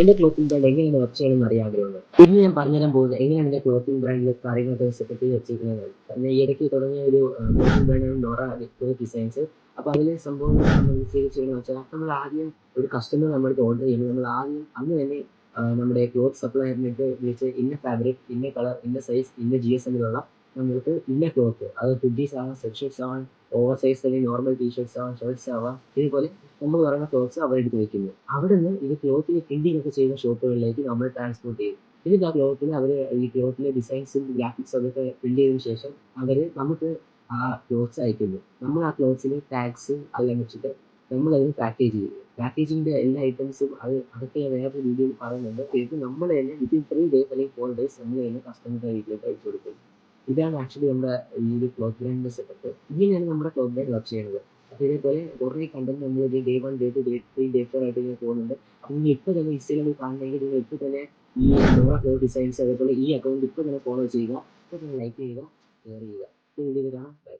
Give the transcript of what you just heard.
എൻ്റെ clothing brand എങ്ങനെയാണ് work ചെയ്യണമെന്ന് അറിയാൻ ആഗ്രഹമുണ്ട്. ഇന്ന് ഞാൻ പറഞ്ഞുതരാൻ പോകുന്നത് എങ്ങനെയാണ് എൻ്റെ ക്ലോത്തിങ് ബ്രാൻഡിൽ കാര്യങ്ങളൊക്കെ സെറ്റപ്പ് ചെയ്ത് വെച്ചിരിക്കുന്നത്. ഞാൻ ഈ ഇടയ്ക്ക് തുടങ്ങിയ ഒരു ക്ലോത്തിങ് ബ്രാൻഡാണ് നോറ ഡിസൈൻസ്. അപ്പോൾ അതിലെ സംഭവം ചെയ്യണമെന്ന് വെച്ചാൽ നമ്മൾ ആദ്യം ഒരു കസ്റ്റമർ നമ്മുടെ അടുത്ത് ഓർഡർ ചെയ്യുമ്പോൾ നമ്മൾ ആദ്യം അന്ന് തന്നെ നമ്മുടെ ക്ലോത്ത് സപ്ലയറിനിട്ട് വിളിച്ച് ഇന്ന ഫാബ്രിക്, ഇന്ന കളർ, ഇന്ന സൈസ്, ഇന്ന GSM-ലുള്ള നമ്മൾക്ക് ഇന്ന ക്ലോത്ത്, അത് ഹുഡീസ് ആവാം, സ്വെറ്റ് ഷർട്ട്സ് ആവാം, ഓവർ സൈസ് അല്ലെങ്കിൽ നോർമൽ ടീഷർട്ട്സ് ആവാം, ഷർട്ട്സ് ആവാം, ഇതേപോലെ നമ്മൾ പറയുന്ന ക്ലോത്ത്സ് അവരെടുത്ത് വയ്ക്കുന്നു. അവിടുന്ന് ഇത് ക്ലോത്തിന് പ്രിന്റിംഗ് ഒക്കെ ചെയ്യുന്ന ഷോപ്പുകളിലേക്ക് നമ്മൾ ട്രാൻസ്പോർട്ട് ചെയ്യും. എന്നിട്ട് ആ ക്ലോത്തിന് അവർ ഈ ക്ലോത്തിലെ ഡിസൈൻസും ഗ്രാഫിക്സും അതൊക്കെ പ്രിന്റ് ചെയ്തതിനു ശേഷം അവർ നമുക്ക് ആ ക്ലോത്ത്സ് അയക്കുന്നു. നമ്മൾ ആ ക്ലോത്ത്സിന് ടാഗ്സ് എല്ലാം വെച്ചിട്ട് നമ്മളത് പാക്കേജ് ചെയ്യും. പാക്കേജിങ്ങിൻ്റെ എല്ലാ ഐറ്റംസും അതൊക്കെ വേറൊരു വീഡിയോയിൽ പറയുന്നുണ്ട്. ഇത് നമ്മൾ തന്നെ വിത്തിൻ 3 ഡേയ്സ് അല്ലെങ്കിൽ 4 ഡേയ്സ് നമ്മൾ തന്നെ കസ്റ്റമറുടെ വീട്ടിലേക്ക് അയച്ചു കൊടുക്കും. ഇതാണ് ആക്ച്വലി നമ്മുടെ ഈ ഒരു ക്ലോത്ത് ബ്രാൻഡിൻ്റെ സെറ്റപ്പ്. ഇങ്ങനെയാണ് നമ്മുടെ ക്ലോത്ത് ബ്രാൻഡ് വർക്ക് ചെയ്യുന്നത്. അപ്പോൾ ഇതേപോലെ കുറേ കണ്ടന്റ് നമ്മൾ ഡേ 1, ഡേ 2, ഡേ 3, ഡേ 4 ആയിട്ട് ഇങ്ങനെ പോകുന്നുണ്ട്. അപ്പോൾ നിങ്ങൾ ഇപ്പോൾ തന്നെ ഇൻസ്റ്റയിൽ കാണണമെങ്കിൽ നിങ്ങൾ ഇപ്പോൾ തന്നെ ഈ നോറ ക്ലോത്ത് ഡിസൈൻസ് അതേപോലെ ഈ അക്കൗണ്ട് ഇപ്പോൾ തന്നെ ഫോളോ ചെയ്യുക. ഇപ്പോൾ തന്നെ ലൈക്ക് ചെയ്യുക, ഷെയർ ചെയ്യുക. ഈ വീഡിയോ കാണാം. ബൈ.